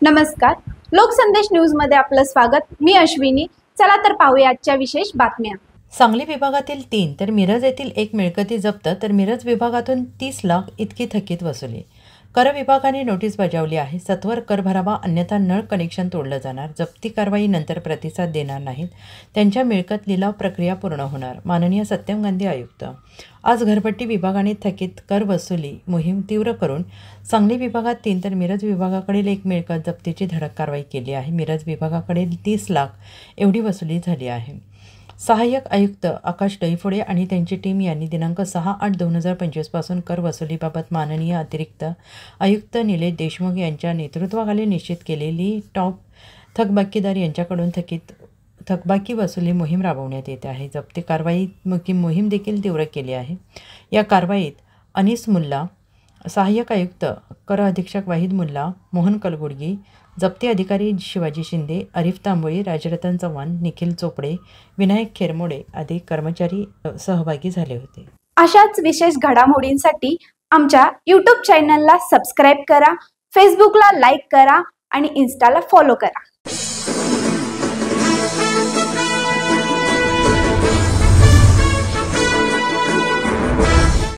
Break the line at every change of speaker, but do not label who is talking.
नमस्कार, लोकसंदेश न्यूज मध्ये आपलं स्वागत। मी अश्विनी। चला तर पाहूया आजच्या विशेष बातम्या।
सांगली विभागातील 3 तर मिरज येथील 1 मिळकती जप्त, तर मिरज विभागातून 30 लाख इतकी थकीत वसुली। कर विभागाने नोटीस बजावली आहे। सत्वर कर भरावा, अन्यथा नळ कनेक्शन तोडलं जाणार। जप्ती कारवाई नंतर प्रतिसाद देणार नाहीत त्यांच्या मिळकत लिलाव प्रक्रिया पूर्ण होणार। माननीय सत्यम गांधी आयुक्त। आज घरपट्टी विभागाने थकीत कर वसुली मोहीम तीव्र करून सांगली विभागात 3 तर मिरज विभागाकडील 1 मिळकत जप्तीची धडक कारवाई केली आहे। मिरज विभागाकडील 30 लाख एवढी वसुली झाली आहे। सहाय्यक आयुक्त आकाश डैफोडे आणि त्यांची टीम यांनी दिनांक 6/8/2025 पासून कर वसुलीबाबत माननीय अतिरिक्त आयुक्त निलेश देशमुख यांच्या नेतृत्वाखाली निश्चित केलेली टॉप थकबाकीदार यांच्याकडून थकबाकी वसुली मोहीम राबवण्यात येते आहे। जप्ती कारवाई मोहीम देखील तीव्र केली आहे। या कारवाईत अनीस मुल्ला, सहाय्यक आयुक्त, कर अधीक्षक वाहिद मुल्ला, मोहन कलगुडगी, जप्ती अधिकारी शिवाजी शिंदे, अरिफ तांबोळी, राजरतन चव्हाण, निखिल चोपडे, विनायक खेरमोडे आदी कर्मचारी सहभागी झाले होते।
अशाच विशेष घडामोडींसाठी आमच्या YouTube चॅनलला सबस्क्राइब करा, फेसबुकला लाईक करा आणि इन्स्टाला फॉलो करा।